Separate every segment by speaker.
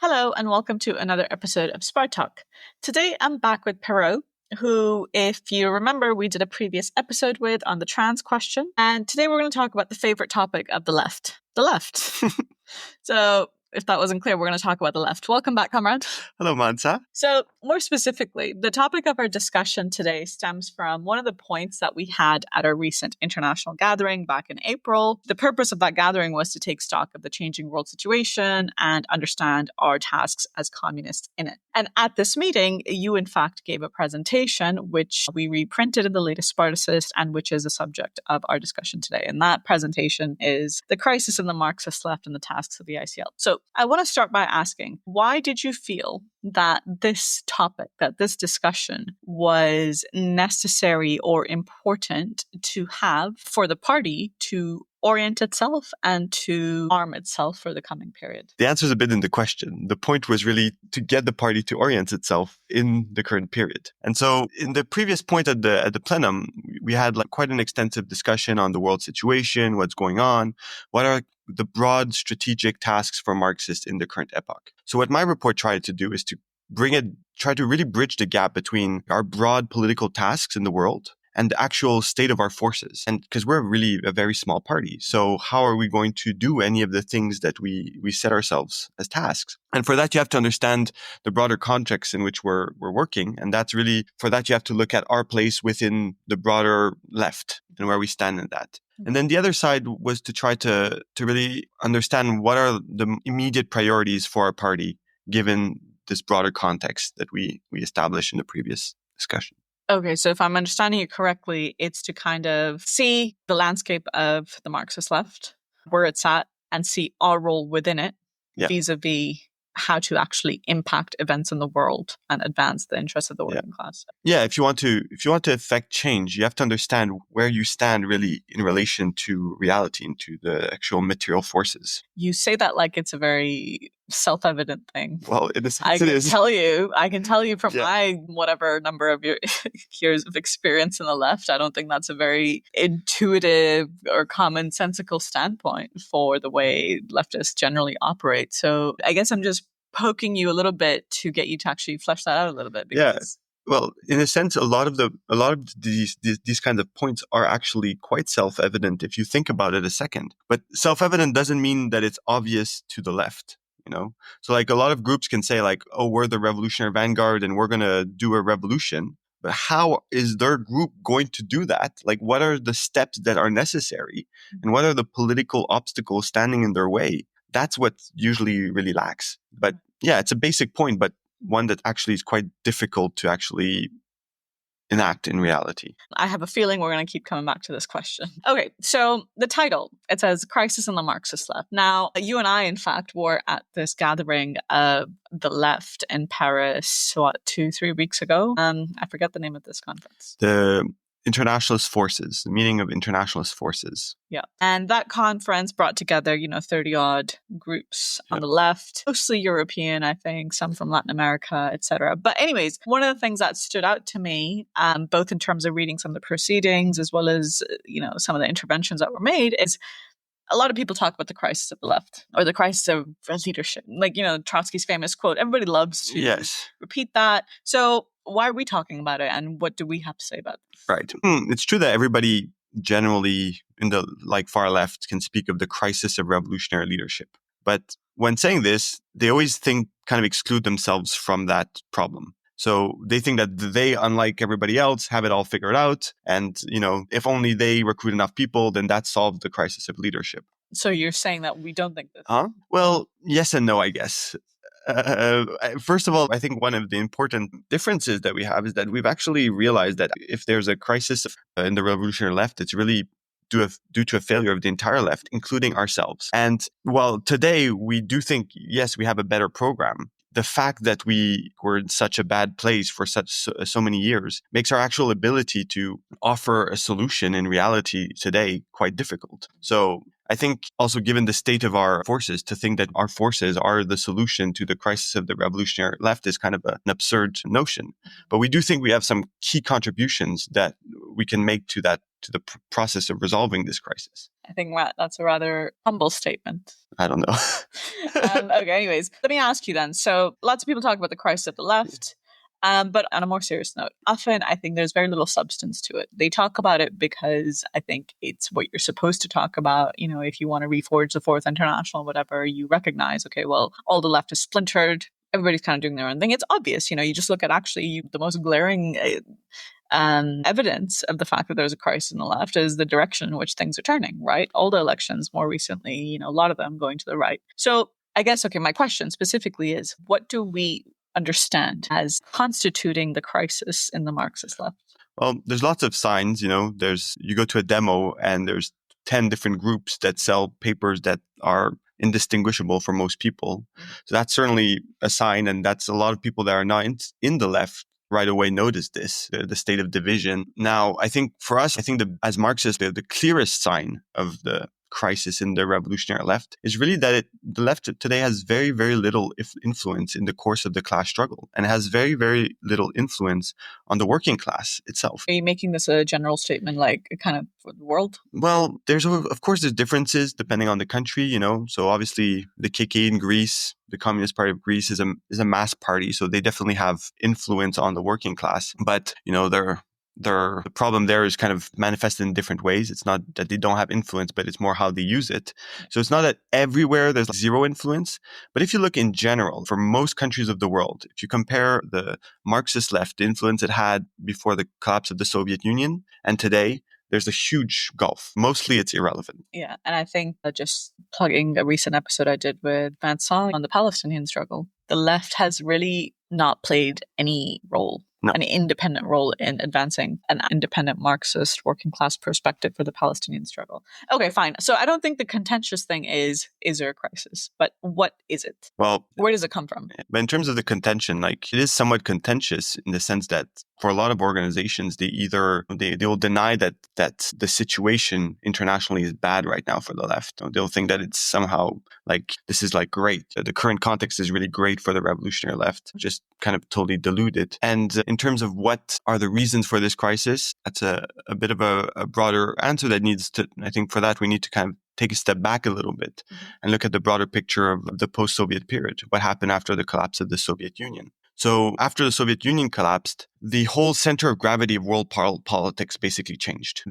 Speaker 1: Hello and welcome to another episode of Spar Talk. Today I'm back with Perrault, who, if you remember, we did a previous episode with on the trans question. And today we're going to talk about the favorite topic of the left, the left. So if that wasn't clear, we're going to talk about the left. Welcome back, Comrade.
Speaker 2: Hello, Mansa.
Speaker 1: So more specifically, the topic of our discussion today stems from one of the points that we had at our recent international gathering back in April. The purpose of that gathering was to take stock of the changing world situation and understand our tasks as communists in it. And at this meeting, you in fact gave a presentation, which we reprinted in the latest Spartacist and which is the subject of our discussion today. And that presentation is The Crisis in the Marxist Left and the Tasks of the ICL. So I want to start by asking, why did you feel that this topic, that this discussion was necessary or important to have for the party to orient itself and to arm itself for the coming period?
Speaker 2: The answer is a bit in the question. The point was really to get the party to orient itself in the current period. And so in the previous point at the plenum, we had quite an extensive discussion on the world situation, what's going on, what are the broad strategic tasks for Marxists in the current epoch. So what my report tried to do is to try to really bridge the gap between our broad political tasks in the world and the actual state of our forces. And because we're really a very small party. So how are we going to do any of the things that we set ourselves as tasks? And for that, you have to understand the broader context in which we're working. And that's really, for that, you have to look at our place within the broader left and where we stand in that. And then the other side was to try to really understand what are the immediate priorities for our party, given this broader context that we established in the previous discussion.
Speaker 1: Okay, so if I'm understanding you correctly, it's to kind of see the landscape of the Marxist left, where it's at, and see our role within it, vis-a-vis how to actually impact events in the world and advance the interests of the working class.
Speaker 2: Yeah, if you want to affect change, you have to understand where you stand really in relation to reality and to the actual material forces.
Speaker 1: You say that like it's a very self-evident thing.
Speaker 2: Well, in a sense
Speaker 1: I can tell you from my whatever number of years of experience in the left, I don't think that's a very intuitive or commonsensical standpoint for the way leftists generally operate. So I guess I'm just poking you a little bit to get you to actually flesh that out a little bit. Because
Speaker 2: Well, in a sense, a lot of these kinds of points are actually quite self-evident if you think about it a second. But self-evident doesn't mean that it's obvious to the left. So a lot of groups can say oh, we're the revolutionary vanguard and we're going to do a revolution. But how is their group going to do that? What are the steps that are necessary? And what are the political obstacles standing in their way? That's what usually really lacks. But it's a basic point, but one that actually is quite difficult to actually enact in reality.
Speaker 1: I have a feeling we're going to keep coming back to this question. Okay, so the title, it says Crisis in the Marxist Left. Now, you and I, in fact, were at this gathering of the left in Paris, 2-3 weeks ago? I forget the name of this conference.
Speaker 2: The Internationalist Forces, the meeting of Internationalist Forces.
Speaker 1: Yeah. And that conference brought together, 30-odd groups on the left, mostly European, I think, some from Latin America, etc. But anyways, one of the things that stood out to me, both in terms of reading some of the proceedings as well as, some of the interventions that were made, is a lot of people talk about the crisis of the left or the crisis of leadership. Trotsky's famous quote, everybody loves to repeat that. So why are we talking about it and what do we have to say about it?
Speaker 2: Right. It's true that everybody generally in the far left can speak of the crisis of revolutionary leadership. But when saying this, they always kind of exclude themselves from that problem. So they think that they, unlike everybody else, have it all figured out. And, if only they recruit enough people, then that solves the crisis of leadership.
Speaker 1: So you're saying that we don't think this?
Speaker 2: Well, yes and no, I guess. First of all, I think one of the important differences that we have is that we've actually realized that if there's a crisis in the revolutionary left, it's really due to a failure of the entire left, including ourselves. And while today we do think, yes, we have a better program, the fact that we were in such a bad place for so many years makes our actual ability to offer a solution in reality today quite difficult. So I think also given the state of our forces, to think that our forces are the solution to the crisis of the revolutionary left is kind of an absurd notion. But we do think we have some key contributions that we can make to the process of resolving this crisis.
Speaker 1: I think that's a rather humble statement.
Speaker 2: I don't know.
Speaker 1: Okay, anyways, let me ask you then. So lots of people talk about the crisis of the left. But on a more serious note, often I think there's very little substance to it. They talk about it because I think it's what you're supposed to talk about. You know, if you want to reforge the Fourth International, whatever, you recognize, okay, well, all the left is splintered. Everybody's kind of doing their own thing. It's obvious, you know, you just look at actually the most glaring evidence of the fact that there's a crisis in the left is the direction in which things are turning, right? All the elections more recently, you know, a lot of them going to the right. So I guess, okay, my question specifically is, what do we understand as constituting the crisis in the Marxist left?
Speaker 2: Well, there's lots of signs, you know, you go to a demo and there's 10 different groups that sell papers that are indistinguishable for most people. So that's certainly a sign. And that's a lot of people that are not in the left right away notice this, the state of division. Now, I think for us, as Marxists, the clearest sign of the crisis in the revolutionary left is really that the left today has very, very little influence in the course of the class struggle and has very, very little influence on the working class itself.
Speaker 1: Are you making this a general statement, like kind of for the world?
Speaker 2: Well, of course, there's differences depending on the country, you know. So obviously the KK in Greece, the Communist Party of Greece is a mass party. So they definitely have influence on the working class. But, you know, the problem there is kind of manifested in different ways. It's not that they don't have influence, but it's more how they use it. So it's not that everywhere there's zero influence. But if you look in general, for most countries of the world, if you compare the Marxist left, the influence it had before the collapse of the Soviet Union and today, there's a huge gulf. Mostly it's irrelevant.
Speaker 1: Yeah. And I think just plugging a recent episode I did with Mansa on the Palestinian struggle, the left has really not played any role. No. An independent role in advancing an independent Marxist working class perspective for the Palestinian struggle. Okay, fine. So I don't think the contentious thing is there a crisis? But what is it?
Speaker 2: Well,
Speaker 1: where does it come from?
Speaker 2: But in terms of the contention, like it is somewhat contentious in the sense that for a lot of organizations, they will deny that the situation internationally is bad right now for the left. They'll think that it's somehow like this is like great. The current context is really great for the revolutionary left, just kind of totally deluded. And in terms of what are the reasons for this crisis, that's a bit of a broader answer that needs to, I think for that we need to kind of take a step back a little bit and look at the broader picture of the post-Soviet period, what happened after the collapse of the Soviet Union. So after the Soviet Union collapsed, the whole center of gravity of world politics basically changed.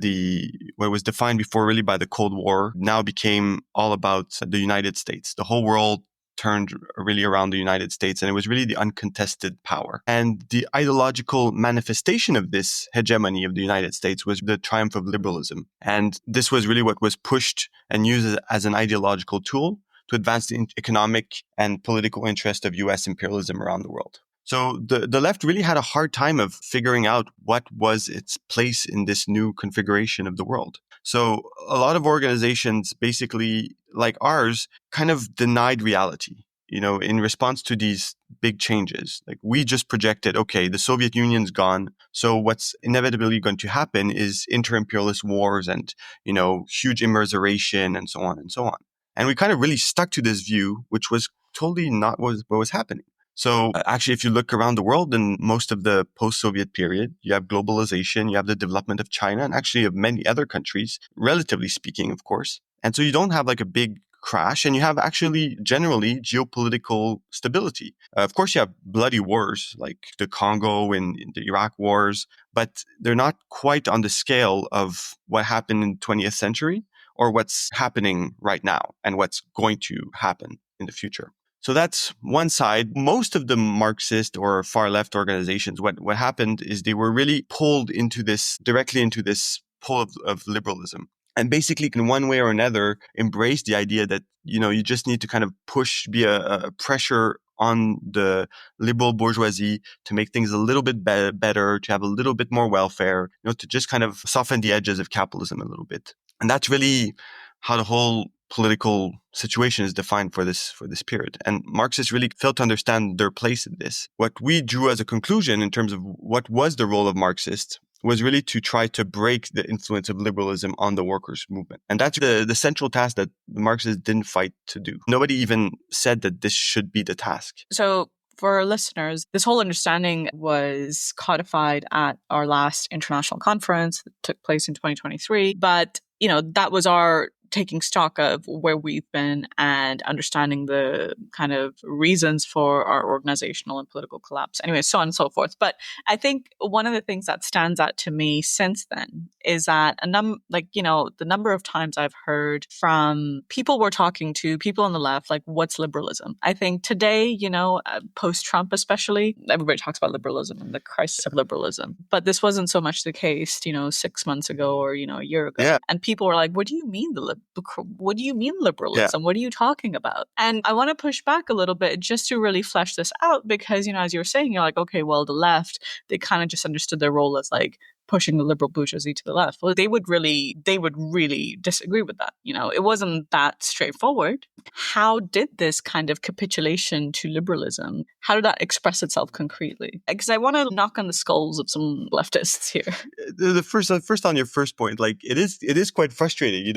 Speaker 2: What was defined before really by the Cold War now became all about the United States. The whole world turned really around the United States, and it was really the uncontested power. And the ideological manifestation of this hegemony of the United States was the triumph of liberalism. And this was really what was pushed and used as an ideological tool to advance the economic and political interest of U.S. imperialism around the world. So the left really had a hard time of figuring out what was its place in this new configuration of the world. So a lot of organizations, basically like ours, kind of denied reality, you know, in response to these big changes. Like we just projected, okay, the Soviet Union's gone. So what's inevitably going to happen is inter-imperialist wars and, you know, huge immiseration and so on and so on. And we kind of really stuck to this view, which was totally not what was happening. So actually, if you look around the world in most of the post-Soviet period, you have globalization, you have the development of China, and actually of many other countries, relatively speaking, of course. And so you don't have like a big crash, and you have actually generally geopolitical stability. Of course, you have bloody wars like the Congo and the Iraq wars, but they're not quite on the scale of what happened in the 20th century or what's happening right now and what's going to happen in the future. So that's one side. Most of the Marxist or far left organizations, what happened is they were really pulled directly into this pull of liberalism. And basically, in one way or another, embrace the idea that, you know, you just need to kind of be a pressure on the liberal bourgeoisie to make things a little bit better, to have a little bit more welfare, you know, to just kind of soften the edges of capitalism a little bit. And that's really how the whole political situation is defined for this period. And Marxists really failed to understand their place in this. What we drew as a conclusion in terms of what was the role of Marxists was really to try to break the influence of liberalism on the workers' movement. And that's the central task that the Marxists didn't fight to do. Nobody even said that this should be the task.
Speaker 1: So for our listeners, this whole understanding was codified at our last international conference that took place in 2023. But, that was our taking stock of where we've been and understanding the kind of reasons for our organizational and political collapse. Anyway, so on and so forth. But I think one of the things that stands out to me since then is that the number of times I've heard from people we're talking to, people on the left, like, what's liberalism? I think today, post-Trump especially, everybody talks about liberalism and the crisis of liberalism. But this wasn't so much the case, 6 months ago or, a year ago.
Speaker 2: Yeah.
Speaker 1: And people were like, what do you mean liberalism?
Speaker 2: Yeah.
Speaker 1: What are you talking about? And I want to push back a little bit just to really flesh this out because, as you were saying, you're like, okay, well, the left, they kind of just understood their role as like pushing the liberal bourgeoisie to the left. Well, they would really disagree with that. It wasn't that straightforward. How did this kind of capitulation to liberalism, how did that express itself concretely? Because I want to knock on the skulls of some leftists here.
Speaker 2: The first on your first point, like it is quite frustrating,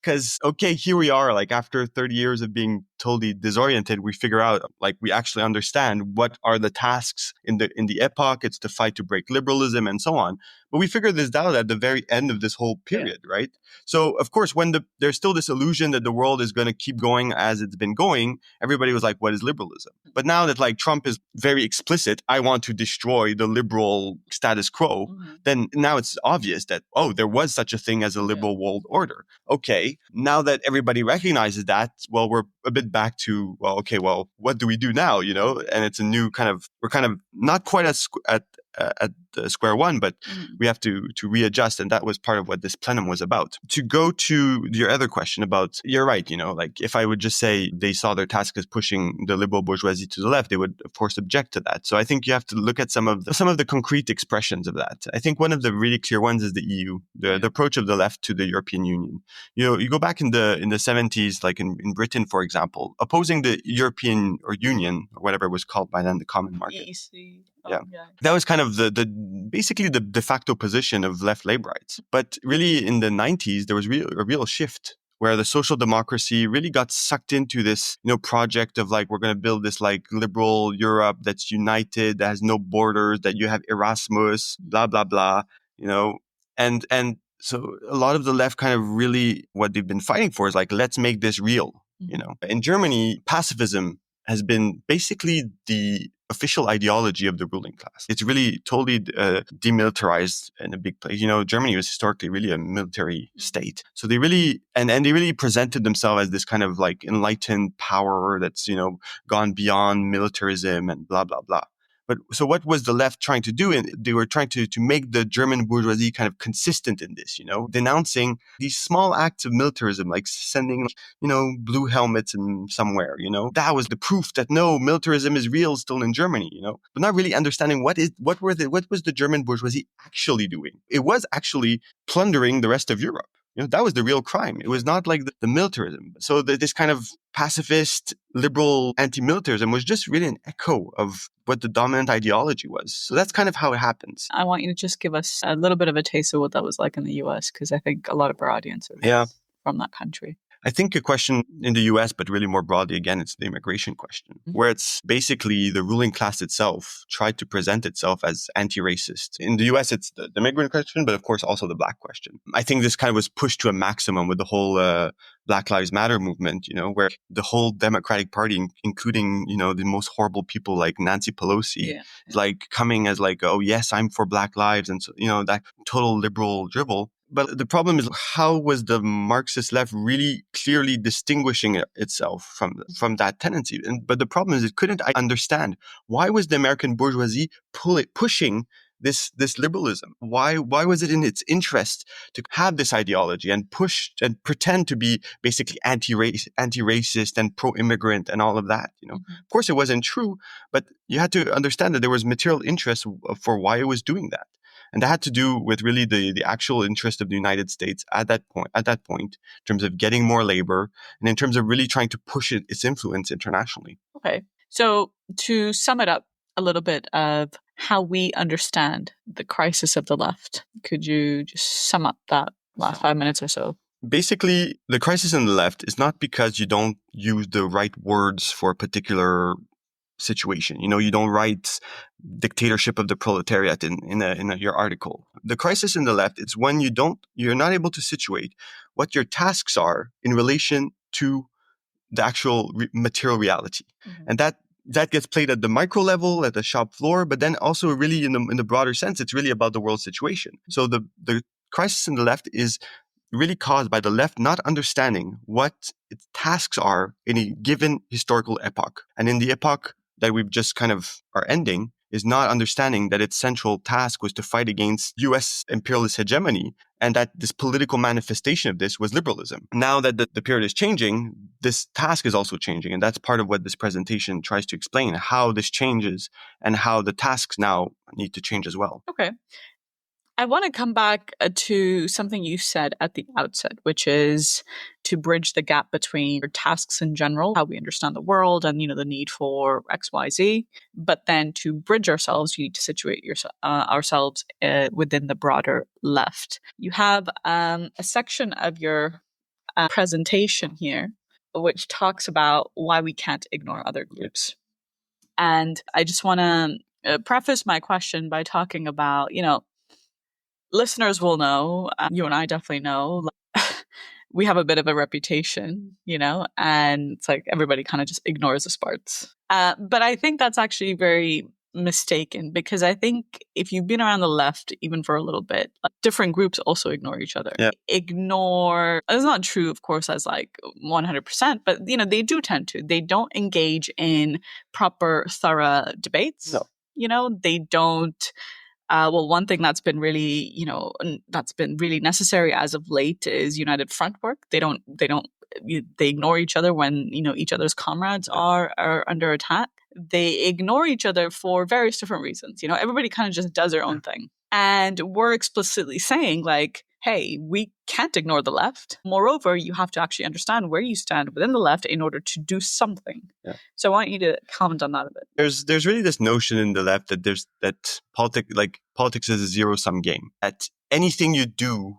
Speaker 2: because, okay, here we are, like after 30 years of being totally disoriented, we figure out, like, we actually understand what are the tasks in the epoch. It's to fight to break liberalism and so on. But we figured this out at the very end of this whole period, right? So, of course, when there's still this illusion that the world is going to keep going as it's been going, everybody was like, what is liberalism? But now that, like, Trump is very explicit, I want to destroy the liberal status quo, then now it's obvious that, there was such a thing as a liberal world order. Okay, now that everybody recognizes that, well, we're a bit back to, what do we do now, And it's a new we're kind of not quite at square one, but we have to readjust. And that was part of what this plenum was about. To go to your other question about, you're right, like if I would just say they saw their task as pushing the liberal bourgeoisie to the left, they would of course object to that. So I think you have to look at some of the concrete expressions of that. I think one of the really clear ones is the EU, the approach of the left to the European Union. You go back in the 70s, like in Britain, for example, opposing the European or Union, or whatever it was called by then, the Common Market.
Speaker 1: EEC.
Speaker 2: That was kind of basically the de facto position of left laborites. But really in the 90s, there was a real shift where the social democracy really got sucked into this, project of like, we're going to build this like liberal Europe that's united, that has no borders, that you have Erasmus, blah, blah, blah, and so a lot of the left kind of really what they've been fighting for is like, let's make this real, In Germany, pacifism has been basically the official ideology of the ruling class. It's really totally demilitarized in a big place. Germany was historically really a military state. So they really, and they really presented themselves as this kind of like enlightened power that's, gone beyond militarism and blah, blah, blah. But so what was the left trying to do? And they were trying to make the German bourgeoisie kind of consistent in this, denouncing these small acts of militarism, like sending, blue helmets in somewhere, That was the proof that no, militarism is real still in Germany, But not really understanding what was the German bourgeoisie actually doing. It was actually plundering the rest of Europe. That was the real crime. It was not like the militarism. So this kind of pacifist, liberal anti-militarism was just really an echo of what the dominant ideology was. So that's kind of how it happens.
Speaker 1: I want you to just give us a little bit of a taste of what that was like in the US, because I think a lot of our audience is from that country.
Speaker 2: I think a question in the US, but really more broadly, again, it's the immigration question, where it's basically the ruling class itself tried to present itself as anti-racist. In the US, it's the immigrant question, but of course also the black question. I think this kind of was pushed to a maximum with the whole Black Lives Matter movement, where the whole Democratic Party, including, the most horrible people like Nancy Pelosi, like coming as like, oh yes, I'm for Black lives. And so, that total liberal dribble. But the problem is, how was the Marxist left really clearly distinguishing itself from that tendency? But the problem is, it couldn't understand, why was the American bourgeoisie pushing this liberalism? Why was it in its interest to have this ideology and push and pretend to be basically anti-racist and pro-immigrant and all of that? Of course, it wasn't true, but you had to understand that there was material interest for why it was doing that. And that had to do with really the actual interest of the United States at that point, in terms of getting more labor and in terms of really trying to push its influence internationally.
Speaker 1: Okay. So to sum it up a little bit of how we understand the crisis of the left. Could you just sum up that last 5 minutes or so?
Speaker 2: Basically, the crisis in the left is not because you don't use the right words for a particular situation. You don't write dictatorship of the proletariat in your article. The crisis in the left is when you're not able to situate what your tasks are in relation to the actual material reality. Mm-hmm. And that gets played at the micro level, at the shop floor, but then also really in the broader sense, it's really about the world situation. So the crisis in the left is really caused by the left not understanding what its tasks are in a given historical epoch. And in the epoch that we've just kind of are ending is not understanding that its central task was to fight against US imperialist hegemony, and that this political manifestation of this was liberalism. Now that the period is changing, this task is also changing. And that's part of what this presentation tries to explain, how this changes and how the tasks now need to change as well.
Speaker 1: Okay. I want to come back to something you said at the outset, which is to bridge the gap between your tasks in general, how we understand the world and, the need for X, Y, Z. But then to bridge ourselves, you need to situate ourselves within the broader left. You have a section of your presentation here, which talks about why we can't ignore other groups. And I just want to preface my question by talking about, listeners will know, you and I definitely know, we have a bit of a reputation, and it's like everybody kind of just ignores us parts. But I think that's actually very mistaken, because I think if you've been around the left, even for a little bit, different groups also ignore each other. Yeah. It's not true, of course, as 100%, but, they do tend to. They don't engage in proper, thorough debates. No. They don't. One thing that's been really, necessary as of late is united front work. They ignore each other when, each other's comrades are under attack. They ignore each other for various different reasons. Everybody kind of just does their own thing. And we're explicitly saying hey, we can't ignore the left. Moreover, you have to actually understand where you stand within the left in order to do something. Yeah. So I want you to comment on that a bit.
Speaker 2: There's really this notion in the left that politics is a zero-sum game. That anything you do,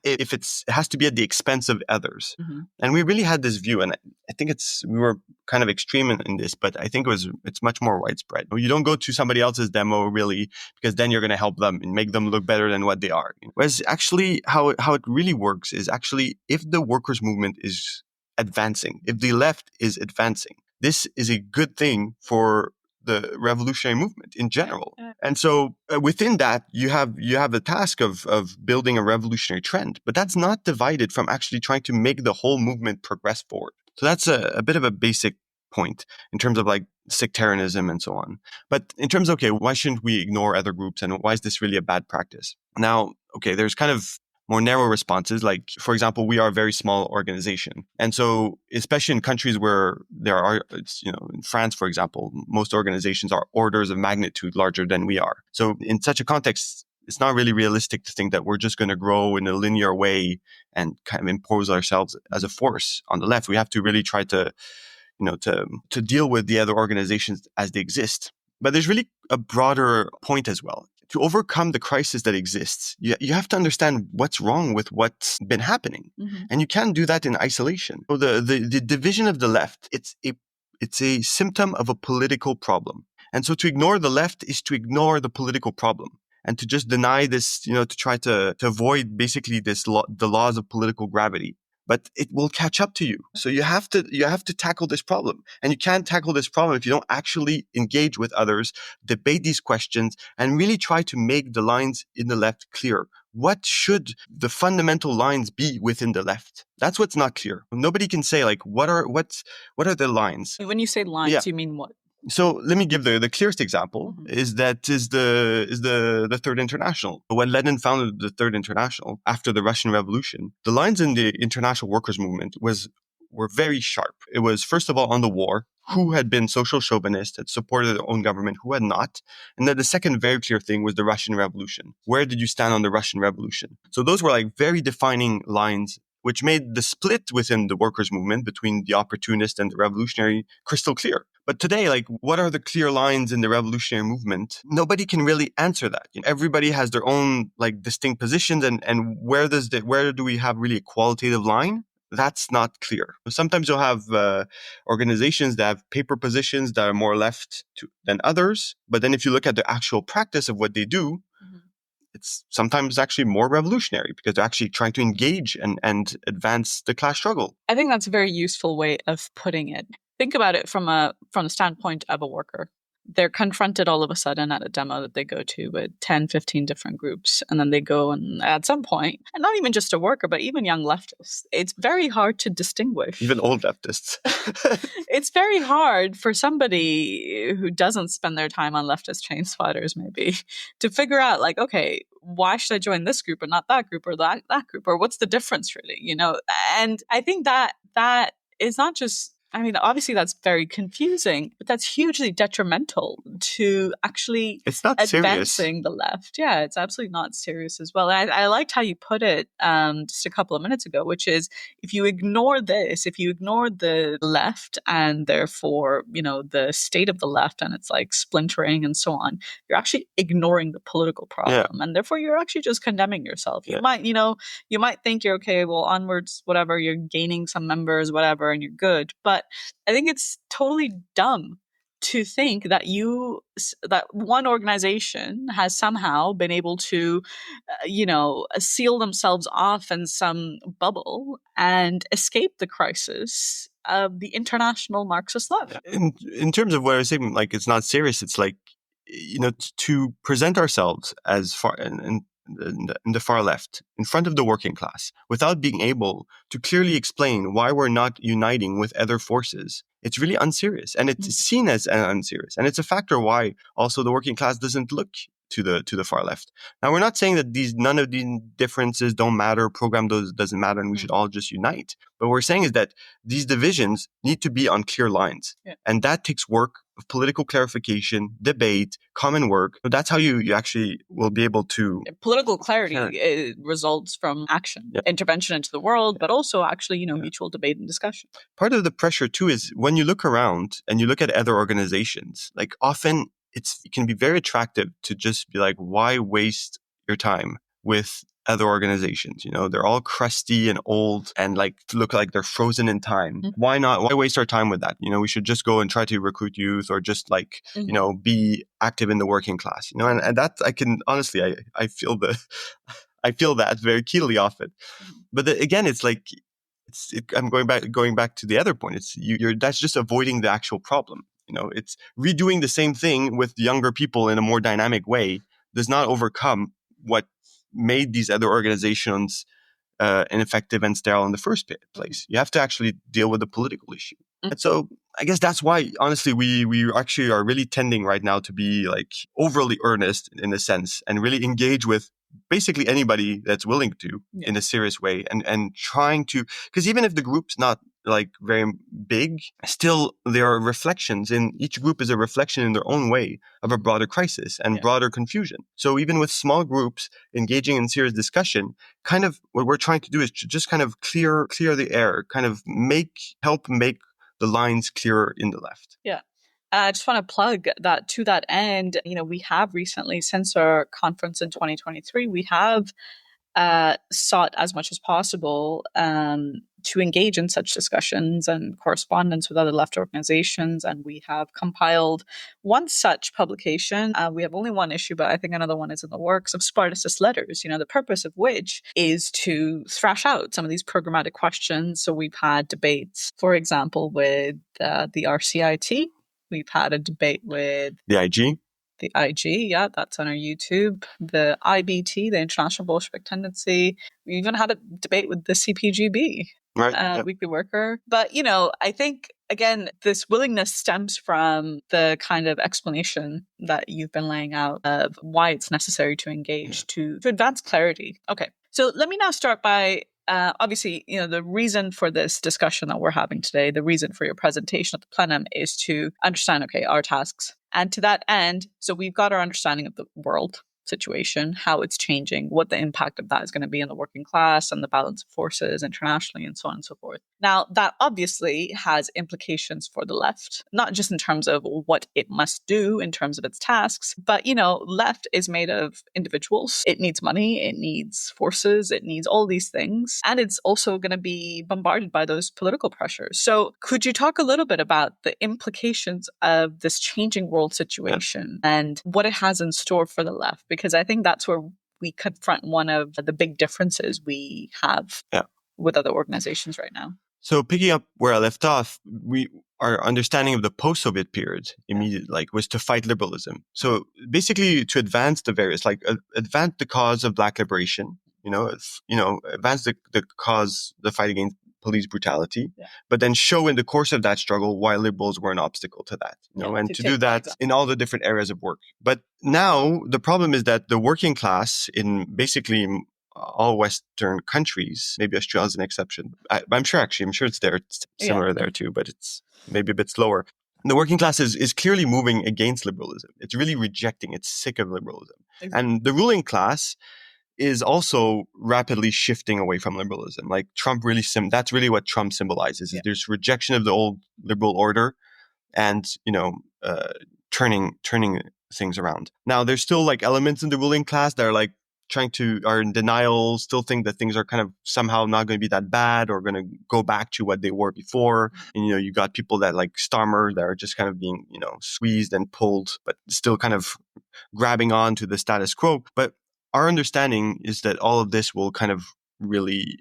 Speaker 2: if it has to be at the expense of others. Mm-hmm. And we really had this view, and I think we were kind of extreme in this, but I think it's much more widespread. You don't go to somebody else's demo really, because then you're going to help them and make them look better than what they are. Whereas actually how it really works is actually if the workers' movement is advancing, if the left is advancing, this is a good thing for the revolutionary movement in general. And so within that, you have the task of building a revolutionary trend, but that's not divided from actually trying to make the whole movement progress forward. So that's a bit of a basic point in terms of sectarianism and so on. But in terms of, why shouldn't we ignore other groups and why is this really a bad practice? Now, there's kind of more narrow responses. For example, we are a very small organization. And so, especially in countries where there are, in France, for example, most organizations are orders of magnitude larger than we are. So in such a context, it's not really realistic to think that we're just going to grow in a linear way and kind of impose ourselves as a force on the left. We have to really try to deal with the other organizations as they exist. But there's really a broader point as well. To overcome the crisis that exists, you have to understand what's wrong with what's been happening. Mm-hmm. And you can't do that in isolation. So the division of the left, it's a symptom of a political problem. And so to ignore the left is to ignore the political problem. And to just deny this, to try to avoid basically the laws of political gravity. But it will catch up to you. So you have to tackle this problem. And you can't tackle this problem if you don't actually engage with others, debate these questions, and really try to make the lines in the left clear. What should the fundamental lines be within the left? That's what's not clear. Nobody can say what are the lines?
Speaker 1: When you say lines, you mean what?
Speaker 2: So let me give the clearest example. Mm-hmm. is the Third International. When Lenin founded the Third International after the Russian Revolution, the lines in the international workers' movement were very sharp. It was first of all on the war, who had been social chauvinist, had supported their own government, who had not. And then the second very clear thing was the Russian Revolution. Where did you stand on the Russian Revolution? So those were very defining lines which made the split within the workers' movement between the opportunist and the revolutionary crystal clear. But today, like, what are the clear lines in the revolutionary movement? Nobody can really answer that. Everybody has their own like distinct positions, and where do we have really a qualitative line? That's not clear. Sometimes you'll have organizations that have paper positions that are more left than others. But then if you look at the actual practice of what they do, it's sometimes actually more revolutionary because they're actually trying to engage and advance the class struggle.
Speaker 1: I think that's a very useful way of putting it. Think about it from the standpoint of a worker. They're confronted all of a sudden at a demo that they go to with 10, 15 different groups. And then they go and at some point, and not even just a worker, but even young leftists, it's very hard to distinguish.
Speaker 2: Even old leftists.
Speaker 1: It's very hard for somebody who doesn't spend their time on leftist chain spotters, maybe, to figure out like, okay, why should I join this group and not that group or that group? Or what's the difference really, And I think that is not just, I mean, obviously that's very confusing, but that's hugely detrimental to actually advancing the left. Yeah, it's absolutely not serious as well. And I liked how you put it just a couple of minutes ago, which is if you ignore this, if you ignore the left and therefore, the state of the left and it's like splintering and so on, you're actually ignoring the political problem. And therefore you're actually just condemning yourself. You might, you might think you're okay, well, onwards, whatever, you're gaining some members, whatever, and you're good. But I think it's totally dumb to think that that one organization has somehow been able to, seal themselves off in some bubble and escape the crisis of the international Marxist left.
Speaker 2: In terms of what I was saying, like, it's not serious. It's like, to present ourselves as far in the far left, in front of the working class, without being able to clearly explain why we're not uniting with other forces, it's really unserious. And it's seen as unserious. And it's a factor why also the working class doesn't look to the far left. Now, we're not saying that none of these differences don't matter, program doesn't matter, and we should all just unite. But what we're saying is that these divisions need to be on clear lines. Yeah. And that takes work of political clarification, debate, common work. So that's how you actually will be able to...
Speaker 1: Political clarity results from action, intervention into the world, but also actually, mutual debate and discussion.
Speaker 2: Part of the pressure too is when you look around and you look at other organizations, like often it can be very attractive to just be like, why waste your time with other organizations? They're all crusty and old and like look like they're frozen in time. Why not? Why waste our time with that? We should just go and try to recruit youth or just like, be active in the working class, and that I can honestly, I feel that very keenly often. But again, it's like, I'm going back to the other point. It's that's just avoiding the actual problem. It's redoing the same thing with younger people in a more dynamic way does not overcome what made these other organizations ineffective and sterile in the first place. You have to actually deal with the political issue. And so I guess that's why, honestly, we actually are really tending right now to be like overly earnest in a sense and really engage with basically anybody that's willing to in a serious way and trying to, because even if the group's not like very big, still there are reflections in each group is a reflection in their own way of a broader crisis and broader confusion. So even with small groups engaging in serious discussion, kind of what we're trying to do is to just kind of clear the air, kind of help make the lines clearer in the left.
Speaker 1: Yeah. I just want to plug that to that end. We have recently, since our conference in 2023, we have sought as much as possible to engage in such discussions and correspondence with other left organizations. And we have compiled one such publication. We have only one issue, but I think another one is in the works, of Spartacist letters, the purpose of which is to thrash out some of these programmatic questions. So we've had debates, for example, with the RCIT. We've had a debate with
Speaker 2: the IG.
Speaker 1: The IG, that's on our YouTube. The IBT, the International Bolshevik Tendency. We even had a debate with the CPGB, Weekly Worker. But, I think, again, this willingness stems from the kind of explanation that you've been laying out of why it's necessary to engage to advance clarity. Okay, so let me now start by obviously, the reason for this discussion that we're having today, the reason for your presentation at the plenum is to understand, our tasks. And to that end, so we've got our understanding of the world. situation, how it's changing, what the impact of that is going to be on the working class and the balance of forces internationally, and so on and so forth. Now, that obviously has implications for the left, not just in terms of what it must do in terms of its tasks, but, left is made of individuals. It needs money, it needs forces, it needs all these things. And it's also going to be bombarded by those political pressures. So could you talk a little bit about the implications of this changing world situation and what it has in store for the left? Because I think that's where we confront one of the big differences we have with other organizations right now.
Speaker 2: So picking up where I left off, our understanding of the post-Soviet period immediately was to fight liberalism. So basically to advance the various, advance the cause of Black liberation, advance the cause, the fight against police brutality, but then show in the course of that struggle why liberals were an obstacle to that, and to do that in all the different areas of work. But now the problem is that the working class in basically all Western countries, maybe Australia is an exception. I'm sure it's there. It's similar there too, but it's maybe a bit slower. The working class is clearly moving against liberalism. It's really rejecting. It's sick of liberalism. Exactly. And the ruling class is also rapidly shifting away from liberalism. Like Trump that's really what Trump symbolizes. Is there's rejection of the old liberal order and, turning things around. Now, there's still elements in the ruling class that are are in denial, still think that things are kind of somehow not going to be that bad or going to go back to what they were before. And, you got people that like Starmer that are just kind of being, squeezed and pulled, but still kind of grabbing on to the status quo. But our understanding is that all of this will kind of really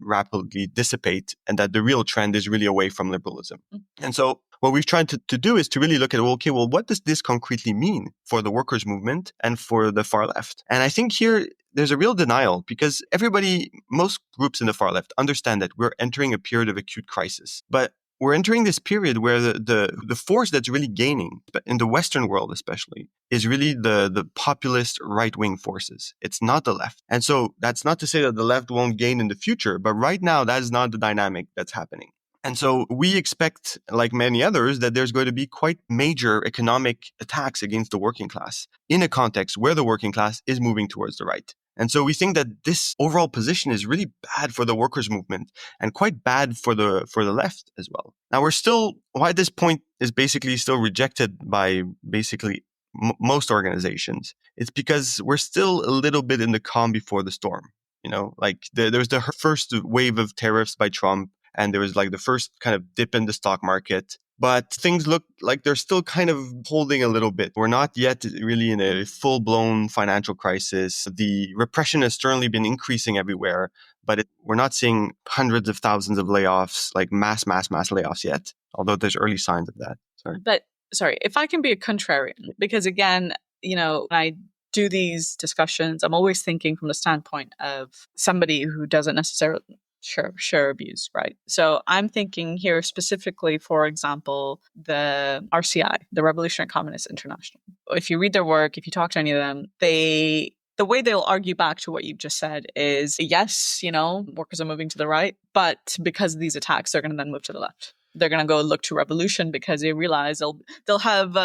Speaker 2: rapidly dissipate and that the real trend is really away from liberalism. And so what we've tried to do is to really look at, what does this concretely mean for the workers' movement and for the far left? And I think here there's a real denial because most groups in the far left understand that we're entering a period of acute crisis. But we're entering this period where the force that's really gaining, but in the Western world especially, is really the populist right-wing forces. It's not the left. And so that's not to say that the left won't gain in the future, but right now that is not the dynamic that's happening. And so we expect, like many others, that there's going to be quite major economic attacks against the working class in a context where the working class is moving towards the right. And so we think that this overall position is really bad for the workers' movement and quite bad for the left as well. Now, why this point is basically still rejected by basically most organizations, it's because we're still a little bit in the calm before the storm. There was the first wave of tariffs by Trump, and there was the first kind of dip in the stock market. But things look like they're still kind of holding a little bit. We're not yet really in a full-blown financial crisis. The repression has certainly been increasing everywhere, but we're not seeing hundreds of thousands of layoffs, like mass layoffs yet, although there's early signs of that.
Speaker 1: Sorry, if I can be a contrarian, because again, when I do these discussions, I'm always thinking from the standpoint of somebody who doesn't necessarily share views, right? So I'm thinking here specifically, for example, the RCI, the Revolutionary Communist International. If you read their work, if you talk to any of them, the way they'll argue back to what you've just said is, yes, workers are moving to the right, but because of these attacks, they're going to then move to the left. They're going to go look to revolution because they realize they'll have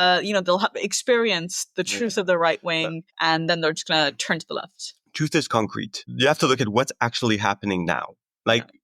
Speaker 1: experienced the truth of the right wing, and then they're just going to turn to the left.
Speaker 2: Truth is concrete. You have to look at what's actually happening now.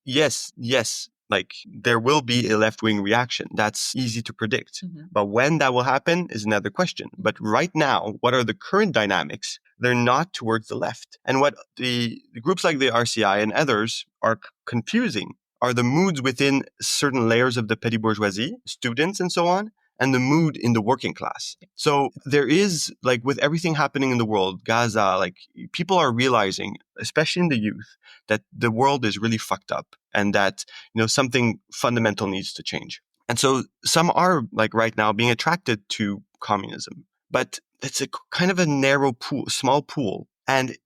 Speaker 2: Yes, there will be a left-wing reaction. That's easy to predict. Mm-hmm. But when that will happen is another question. But right now, what are the current dynamics? They're not towards the left. And what the groups like the RCI and others are confusing are the moods within certain layers of the petty bourgeoisie, students and so on, and the mood in the working class. So there is, with everything happening in the world, Gaza, people are realizing, especially in the youth, that the world is really fucked up and that, something fundamental needs to change. And so some are, right now, being attracted to communism. But it's a kind of a narrow pool, small pool. And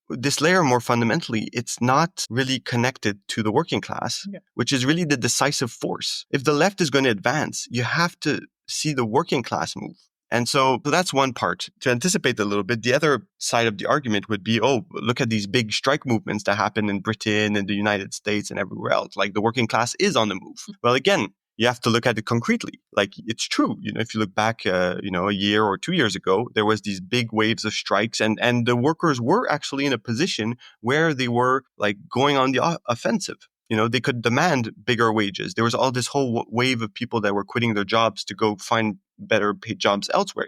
Speaker 2: this layer, more fundamentally, it's not really connected to the working class, which is really the decisive force. If the left is going to advance, you have to see the working class move. And so that's one part. To anticipate a little bit, the other side of the argument would be, look at these big strike movements that happen in Britain and the United States and everywhere else. The working class is on the move. Well, again, you have to look at it concretely. Like, it's true. If you look back, a year or 2 years ago, there was these big waves of strikes, and the workers were actually in a position where they were like going on the offensive. They could demand bigger wages. There was all this whole wave of people that were quitting their jobs to go find better paid jobs elsewhere.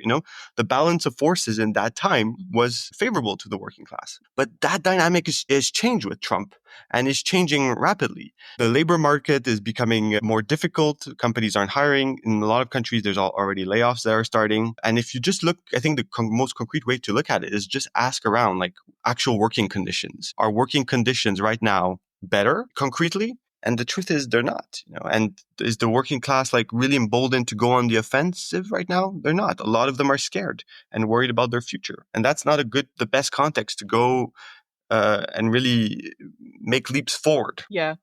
Speaker 2: The balance of forces in that time was favorable to the working class. But that dynamic is changed with Trump and is changing rapidly. The labor market is becoming more difficult. Companies aren't hiring. In a lot of countries, there's already layoffs that are starting. And if you just look, I think the most concrete way to look at it is just ask around, like, actual working conditions. Are working conditions right now better concretely? And the truth is they're not, and is the working class like really emboldened to go on the offensive right now? They're not. A lot of them are scared and worried about their future. And that's not the best context to go and really make leaps forward.
Speaker 1: Yeah.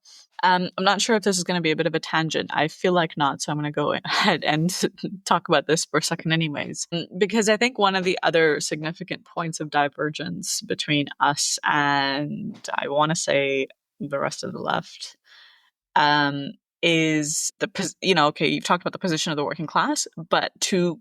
Speaker 1: I'm not sure if this is going to be a bit of a tangent. I feel like not, so I'm going to go ahead and talk about this for a second anyways. Because I think one of the other significant points of divergence between us and, I want to say, the rest of the left is okay, you've talked about the position of the working class, but to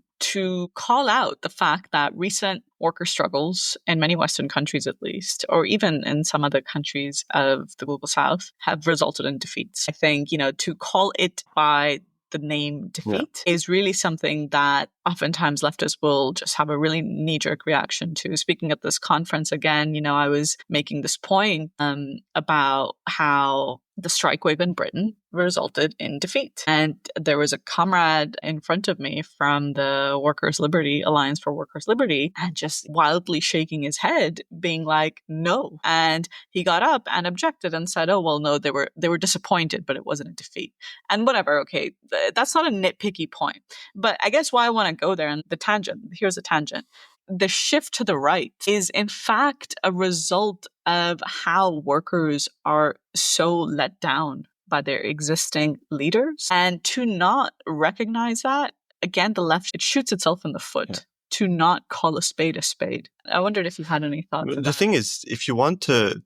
Speaker 1: call out the fact that recent worker struggles in many Western countries, at least, or even in some other countries of the global South, have resulted in defeats. I think, to call it by the name defeat is really something that oftentimes leftists will just have a really knee-jerk reaction to. Speaking at this conference again, I was making this point about how the strike wave in Britain resulted in defeat. And there was a comrade in front of me from the Workers' Liberty, Alliance for Workers' Liberty, and just wildly shaking his head, being like, no. And he got up and objected and said, oh, well, no, they were disappointed, but it wasn't a defeat. And whatever, okay, that's not a nitpicky point. But I guess why I want to go there, and here's a tangent. The shift to the right is in fact a result of how workers are so let down by their existing leaders. And to not recognize that, again, the left, it shoots itself in the foot to not call a spade a spade. I wondered if you had any thoughts on that.
Speaker 2: The thing is, if you want to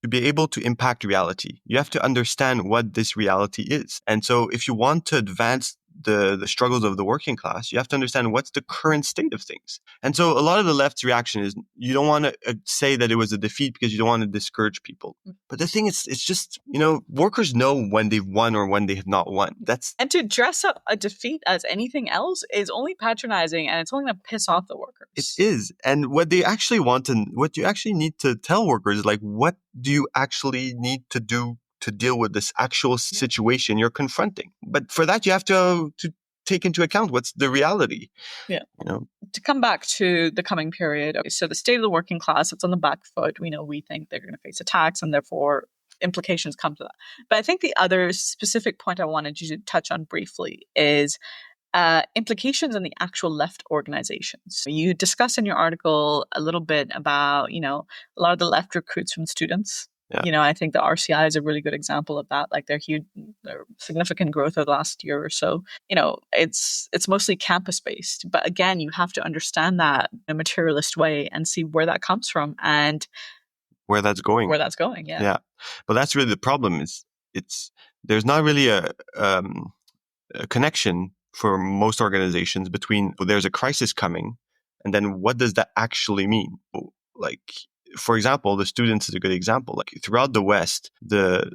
Speaker 2: be able to impact reality, you have to understand what this reality is. And so if you want to advance the struggles of the working class, you have to understand what's the current state of things. And so a lot of the left's reaction is you don't want to say that it was a defeat because you don't want to discourage people. But the thing is, it's just, workers know when they've won or when they have not won.
Speaker 1: And to dress up a defeat as anything else is only patronizing, and it's only going to piss off the workers.
Speaker 2: It is. And what they actually want and what you actually need to tell workers is like, what do you actually need to do to deal with this actual situation you're confronting? But for that, you have to take into account what's the reality.
Speaker 1: Yeah. To come back to the coming period, so the state of the working class, it's on the back foot. We think they're going to face attacks, and therefore implications come to that. But I think the other specific point I wanted you to touch on briefly is implications on the actual left organizations. You discuss in your article a little bit about, a lot of the left recruits from students. Yeah. I think the RCI is a really good example of that. Like their significant growth of the last year or so. It's mostly campus based. But again, you have to understand that in a materialist way and see where that comes from and
Speaker 2: where that's going.
Speaker 1: Yeah.
Speaker 2: Yeah. But that's really the problem. There's not really a connection for most organizations between there's a crisis coming and then what does that actually mean? Like, for example, the students is a good example. Like throughout the West, the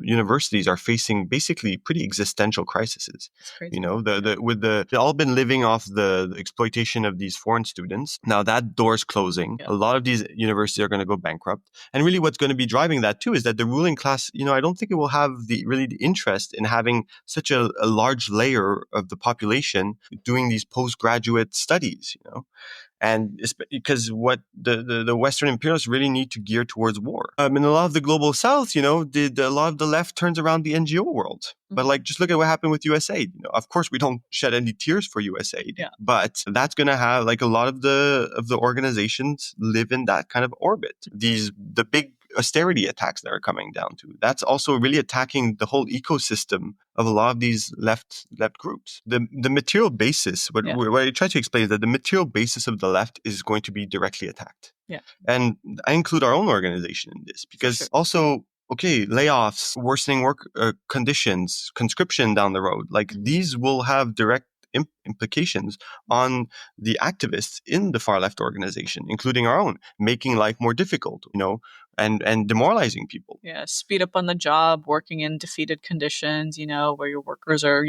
Speaker 2: universities are facing basically pretty existential crises.
Speaker 1: It's crazy.
Speaker 2: They've all been living off the exploitation of these foreign students. Now that door's closing. Yeah. A lot of these universities are going to go bankrupt. And really what's going to be driving that too is that the ruling class, I don't think it will have the interest in having such a large layer of the population doing these postgraduate studies, And it's because what the Western imperialists really need to gear towards war. In a lot of the global South, a lot of the left turns around the NGO world. Mm-hmm. But just look at what happened with USAID. Of course, we don't shed any tears for USAID, but that's going to have a lot of the organizations live in that kind of orbit. The big austerity attacks that are coming down to. That's also really attacking the whole ecosystem of a lot of these left groups. The material basis, what I try to explain is that the material basis of the left is going to be directly attacked.
Speaker 1: Yeah.
Speaker 2: And I include our own organization in this because also okay, layoffs, worsening work conditions, conscription down the road. Like these will have direct implications on the activists in the far left organization, including our own, making life more difficult, and demoralizing people.
Speaker 1: Yeah, speed up on the job, working in defeated conditions, where your workers are,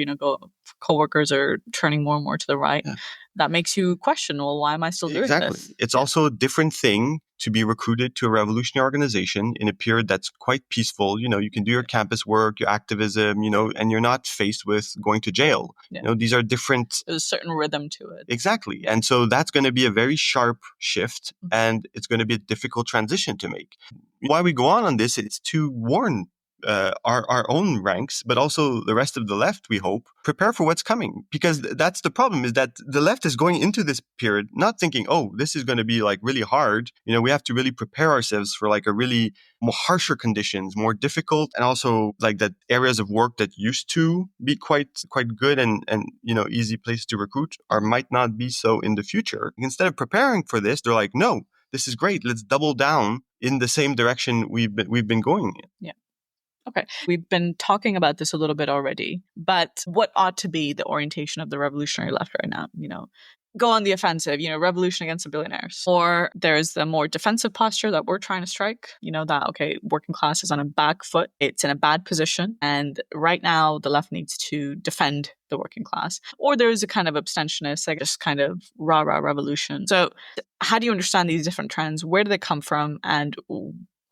Speaker 1: coworkers are turning more and more to the right.
Speaker 2: Yeah.
Speaker 1: That makes you question, well, why am I still doing this?
Speaker 2: It's also a different thing to be recruited to a revolutionary organization in a period that's quite peaceful. You can do your campus work, your activism, and you're not faced with going to jail.
Speaker 1: Yeah.
Speaker 2: These are different.
Speaker 1: There's a certain rhythm to it.
Speaker 2: Exactly. And so that's going to be a very sharp shift, and it's going to be a difficult transition to make. Why we go on this, it's to warn our own ranks, but also the rest of the left, we hope, prepare for what's coming. Because that's the problem, is that the left is going into this period not thinking, oh, this is going to be like really hard. We have to really prepare ourselves for like a really more harsher conditions, more difficult, and also like that areas of work that used to be quite good and easy place to recruit might not be so in the future. Instead of preparing for this, they're like, no, this is great. Let's double down in the same direction we've been going in.
Speaker 1: Yeah. Okay. We've been talking about this a little bit already, but what ought to be the orientation of the revolutionary left right now? Go on the offensive, revolution against the billionaires. Or there's the more defensive posture that we're trying to strike, that, okay, working class is on a back foot. It's in a bad position. And right now the left needs to defend the working class. Or there's a kind of abstentionist, like just kind of rah-rah revolution. So how do you understand these different trends? Where do they come from? And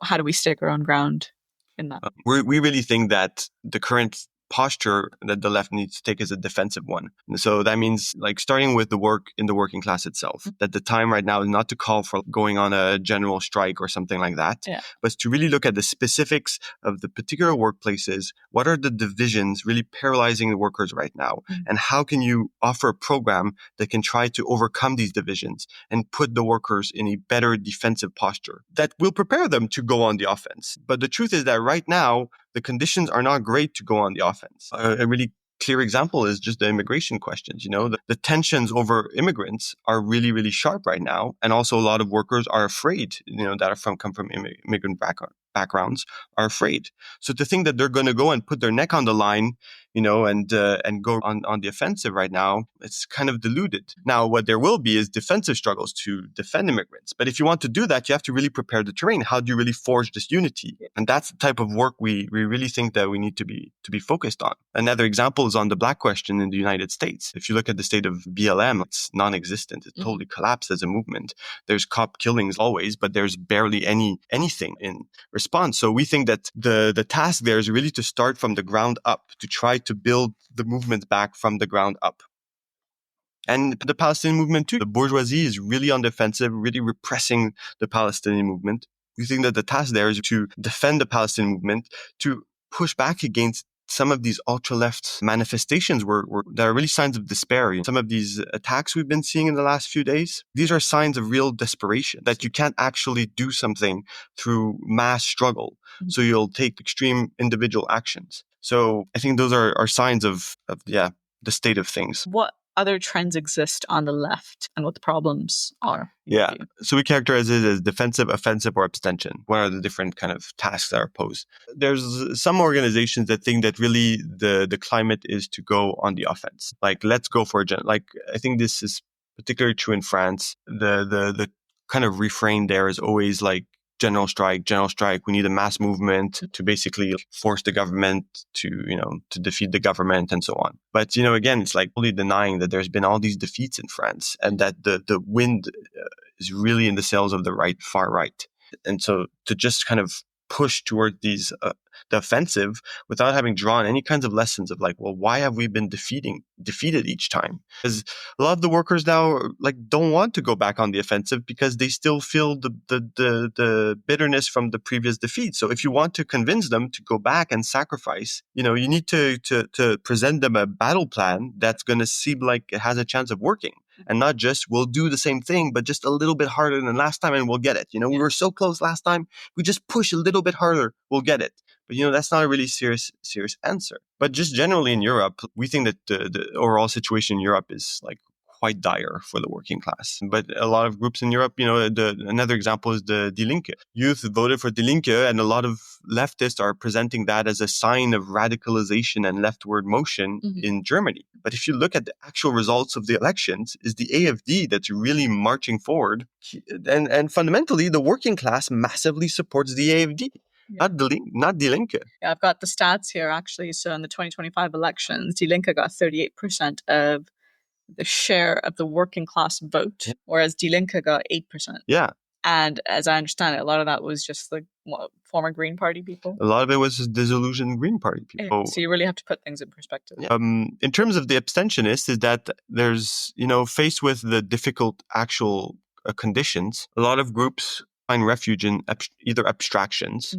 Speaker 1: how do we stake our own ground in that?
Speaker 2: We really think that the current posture that the left needs to take is a defensive one. And so that means like starting with the work in the working class itself, that the time right now is not to call for going on a general strike or something like that, but to really look at the specifics of the particular workplaces. What are the divisions really paralyzing the workers right now? And how can you offer a program that can try to overcome these divisions and put the workers in a better defensive posture that will prepare them to go on the offense? But the truth is that right now, the conditions are not great to go on the offense. A really clear example is just the immigration questions. The tensions over immigrants are really, really sharp right now. And also a lot of workers are afraid, that come from immigrant backgrounds are afraid. So to think that they're going to go and put their neck on the line, and go on the offensive right now, it's kind of deluded. Now, what there will be is defensive struggles to defend immigrants. But if you want to do that, you have to really prepare the terrain. How do you really forge this unity? And that's the type of work we really think that we need to be focused on. Another example is on the Black question in the United States. If you look at the state of BLM, it's non-existent. It totally collapsed as a movement. There's cop killings always, but there's barely anything in response. So we think that the task there is really to start from the ground up, to try to build the movement back from the ground up. And the Palestinian movement too. The bourgeoisie is really on the offensive, really repressing the Palestinian movement. We think that the task there is to defend the Palestinian movement, to push back against some of these ultra-left manifestations that are really signs of despair. Some of these attacks we've been seeing in the last few days, these are signs of real desperation, that you can't actually do something through mass struggle. So you'll take extreme individual actions. So I think those are signs of the state of things.
Speaker 1: What other trends exist on the left and what the problems are?
Speaker 2: Yeah. So we characterize it as defensive, offensive, or abstention. What are the different kind of tasks that are posed? There's some organizations that think that really the climate is to go on the offense. Like, let's go for I think this is particularly true in France. The kind of refrain there is always like, general strike. We need a mass movement to basically force the government to defeat the government and so on. But, again, it's like fully denying that there's been all these defeats in France and that the wind is really in the sails of the far right. And so to just kind of push toward the offensive without having drawn any kinds of lessons of like, well, why have we been defeated each time? Because a lot of the workers now don't want to go back on the offensive because they still feel the bitterness from the previous defeat. So if you want to convince them to go back and sacrifice, you need to present them a battle plan that's going to seem like it has a chance of working. And not just, we'll do the same thing, but just a little bit harder than last time and we'll get it. We were so close last time. We just push a little bit harder, we'll get it. But, that's not a really serious answer. But just generally in Europe, we think that the overall situation in Europe is quite dire for the working class. But a lot of groups in Europe, another example is the Die Linke. Youth voted for Die Linke, and a lot of leftists are presenting that as a sign of radicalization and leftward motion in Germany. But if you look at the actual results of the elections, is the AfD that's really marching forward. And fundamentally, the working class massively supports the AfD. Yeah. Not Die Linke.
Speaker 1: Yeah, I've got the stats here, actually. So in the 2025 elections, Die Linke got 38% of the share of the working class vote, whereas Die Linke got 8%.
Speaker 2: Yeah.
Speaker 1: And as I understand it, a lot of that was just the former Green Party people.
Speaker 2: A lot of it was disillusioned Green Party people.
Speaker 1: So you really have to put things in perspective.
Speaker 2: Yeah. In terms of the abstentionists, is that there's, faced with the difficult actual conditions, a lot of groups find refuge in either abstractions.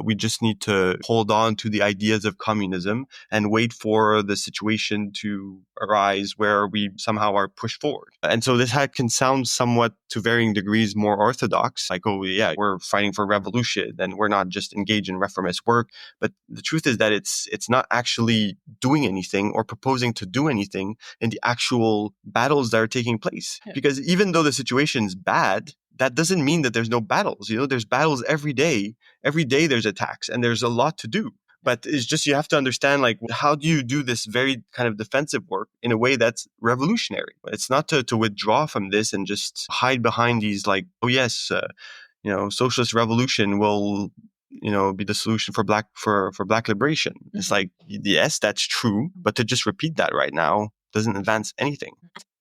Speaker 2: We just need to hold on to the ideas of communism and wait for the situation to arise where we somehow are pushed forward. And so this can sound somewhat to varying degrees more orthodox, like, oh yeah, we're fighting for revolution and we're not just engaged in reformist work. But the truth is that it's not actually doing anything or proposing to do anything in the actual battles that are taking place. Yeah. Because even though the situation is bad, that doesn't mean that there's no battles. There's battles every day. Every day there's attacks and there's a lot to do. But it's just, you have to understand, like, how do you do this very kind of defensive work in a way that's revolutionary? It's not to withdraw from this and just hide behind these, like, oh yes, socialist revolution will, be the solution for black liberation. Mm-hmm. It's like, yes, that's true. But to just repeat that right now doesn't advance anything.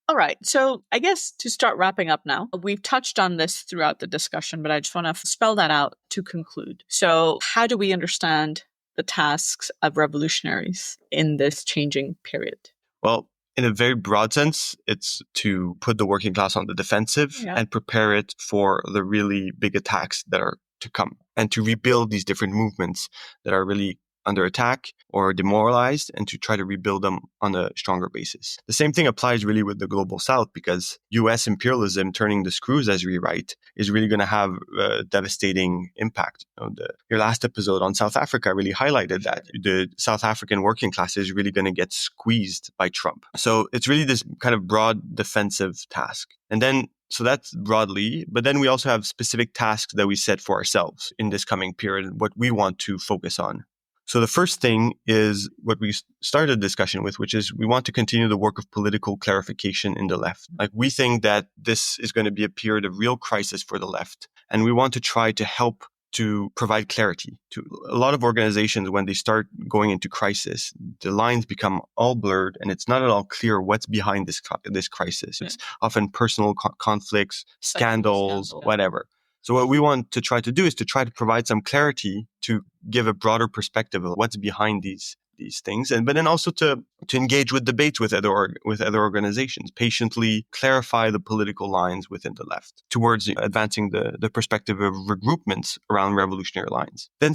Speaker 1: All right. So I guess to start wrapping up now, we've touched on this throughout the discussion, but I just want to spell that out to conclude. So how do we understand the tasks of revolutionaries in this changing period?
Speaker 2: Well, in a very broad sense, it's to put the working class on the defensive and prepare it for the really big attacks that are to come, and to rebuild these different movements that are really under attack or demoralized, and to try to rebuild them on a stronger basis. The same thing applies really with the global south, because US imperialism turning the screws, as we write, is really going to have a devastating impact. Your last episode on South Africa really highlighted that the South African working class is really going to get squeezed by Trump. So it's really this kind of broad defensive task. And then so that's broadly, but then we also have specific tasks that we set for ourselves in this coming period, what we want to focus on. So the first thing is what we started the discussion with, which is we want to continue the work of political clarification in the left. Like, we think that this is going to be a period of real crisis for the left, and we want to try to help to provide clarity to a lot of organizations. When they start going into crisis, the lines become all blurred, and it's not at all clear what's behind this crisis. It's often personal conflicts, scandals, whatever. So what we want to try to do is to try to provide some clarity to give a broader perspective of what's behind these things, but then also to engage with debates with other organizations, patiently clarify the political lines within the left towards advancing the perspective of regroupments around revolutionary lines. Then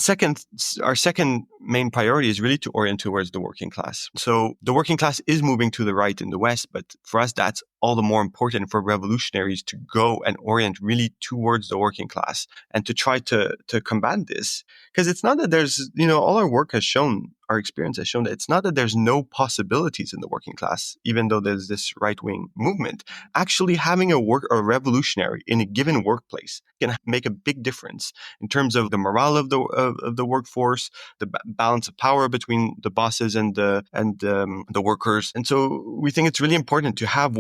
Speaker 2: our second main priority is really to orient towards the working class. So the working class is moving to the right in the West, but for us, that's all the more important for revolutionaries to go and orient really towards the working class and to try to combat this. Because it's not that there's, all our work has shown, our experience has shown that it's not that there's no possibilities in the working class, even though there's this right-wing movement. Actually having a revolutionary in a given workplace can make a big difference in terms of the morale of the workforce, the balance of power between the bosses and the workers. And so we think it's really important to have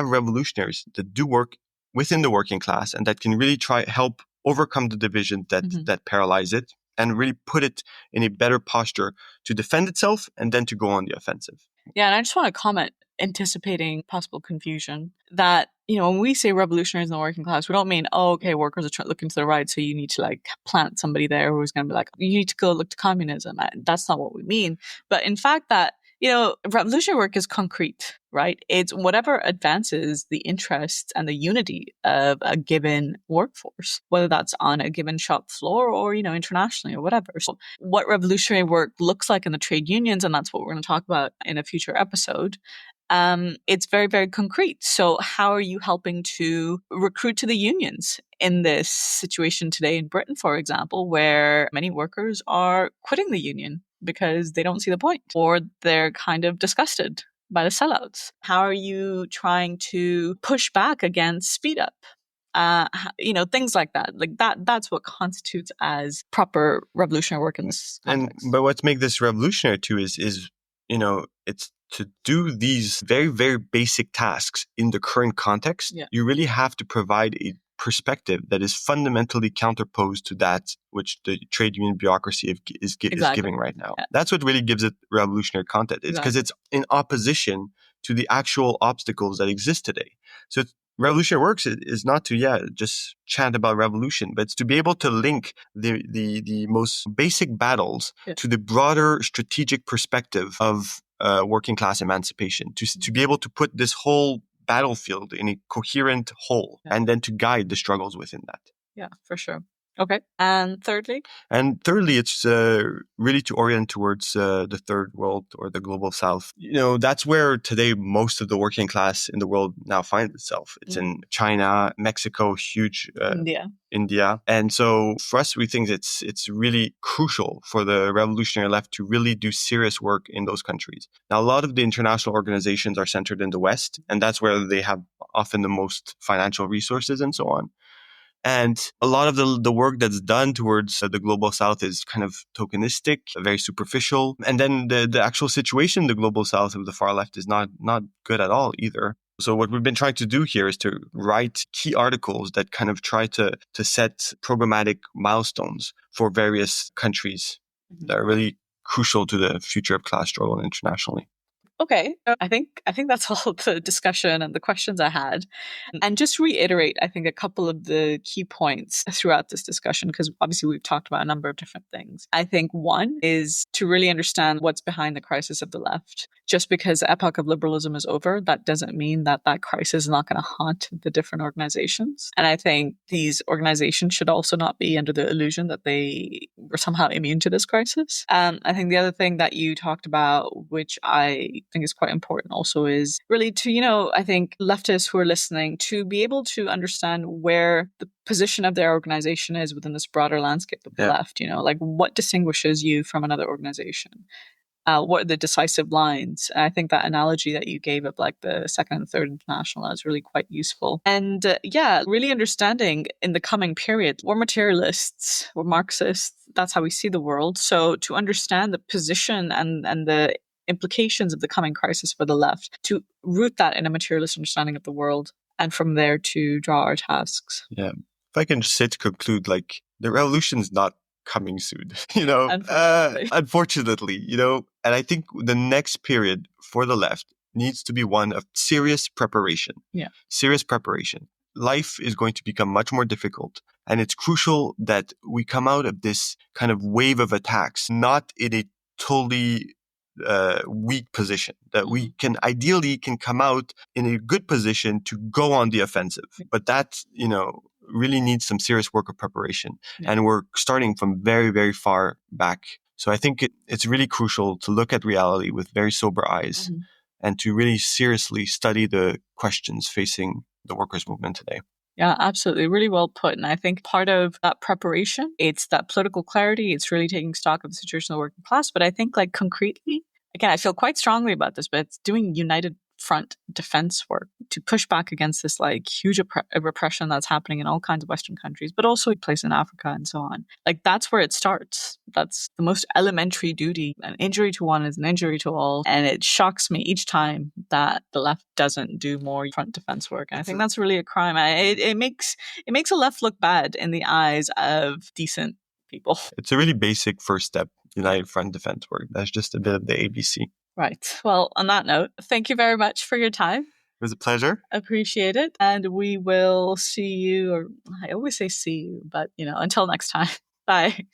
Speaker 2: revolutionaries that do work within the working class and that can really help overcome the division that paralyze it, and really put it in a better posture to defend itself and then to go on the offensive.
Speaker 1: Yeah, and I just want to comment, anticipating possible confusion, that, when we say revolutionaries in the working class, we don't mean, workers are looking to the right, so you need to plant somebody there who's going to be like, you need to go look to communism. That's not what we mean. But in fact that, revolutionary work is concrete, right? It's whatever advances the interests and the unity of a given workforce, whether that's on a given shop floor or, internationally or whatever. So what revolutionary work looks like in the trade unions, and that's what we're going to talk about in a future episode, it's very, very concrete. So how are you helping to recruit to the unions in this situation today in Britain, for example, where many workers are quitting the union because they don't see the point, or they're kind of disgusted by the sellouts? How are you trying to push back against speed up? Things like that. Like that's what constitutes as proper revolutionary work in this context.
Speaker 2: But what's make this revolutionary too is it's to do these very, very basic tasks in the current context.
Speaker 1: Yeah.
Speaker 2: You really have to provide a perspective that is fundamentally counterposed to that which the trade union bureaucracy is giving right now. Yeah. That's what really gives it revolutionary content. It's because it's in opposition to the actual obstacles that exist today. So revolutionary works is not to just chant about revolution, but it's to be able to link the most basic battles to the broader strategic perspective of working class emancipation, to be able to put this whole battlefield in a coherent whole, and then to guide the struggles within that.
Speaker 1: Yeah, for sure. Okay. And thirdly?
Speaker 2: It's really to orient towards the third world or the global south. That's where today most of the working class in the world now finds itself. It's in China, Mexico, huge India. And so for us, we think it's really crucial for the revolutionary left to really do serious work in those countries. Now, a lot of the international organizations are centered in the West, and that's where they have often the most financial resources and so on. And a lot of the work that's done towards the global south is kind of tokenistic, very superficial. And then the actual situation in the global south of the far left is not good at all either. So what we've been trying to do here is to write key articles that kind of try to set programmatic milestones for various countries that are really crucial to the future of class struggle internationally.
Speaker 1: Okay. I think that's all the discussion and the questions I had. And just reiterate, I think, a couple of the key points throughout this discussion, because obviously we've talked about a number of different things. I think one is to really understand what's behind the crisis of the left. Just because the epoch of liberalism is over, that doesn't mean that crisis is not going to haunt the different organizations. And I think these organizations should also not be under the illusion that they were somehow immune to this crisis. I think the other thing that you talked about, which I think is quite important also, is really to, I think leftists who are listening to be able to understand where the position of their organization is within this broader landscape of the left, like what distinguishes you from another organization. What are the decisive lines? And I think that analogy that you gave of like the second and third international is really quite useful. And really understanding in the coming period, we're materialists, we're Marxists, that's how we see the world. So to understand the position and the implications of the coming crisis for the left, to root that in a materialist understanding of the world, and from there to draw our tasks.
Speaker 2: Yeah. If I can just say to conclude, like the revolution's not coming soon, unfortunately, and I think the next period for the left needs to be one of serious preparation.
Speaker 1: Yeah.
Speaker 2: Serious preparation. Life is going to become much more difficult. And it's crucial that we come out of this kind of wave of attacks, not in a totally weak position, that we can ideally come out in a good position to go on the offensive. But that, really needs some serious work of preparation. Yeah. And we're starting from very, very far back. So I think it's really crucial to look at reality with very sober eyes and to really seriously study the questions facing the workers' movement today.
Speaker 1: Yeah, absolutely. Really well put. And I think part of that preparation, it's that political clarity. It's really taking stock of the situation of the working class. But I think like concretely, again, I feel quite strongly about this, but it's doing united front defense work to push back against this like huge repression that's happening in all kinds of Western countries, but also a place in Africa and so on. Like that's where it starts. That's the most elementary duty. An injury to one is an injury to all. And it shocks me each time that the left doesn't do more front defense work. And I think that's really a crime. It makes a left look bad in the eyes of decent people.
Speaker 2: It's a really basic first step, united front defense work. That's just a bit of the ABC.
Speaker 1: Right. Well, on that note, thank you very much for your time.
Speaker 2: It was a pleasure.
Speaker 1: Appreciate it. And we will see you, or I always say see you, but until next time. Bye.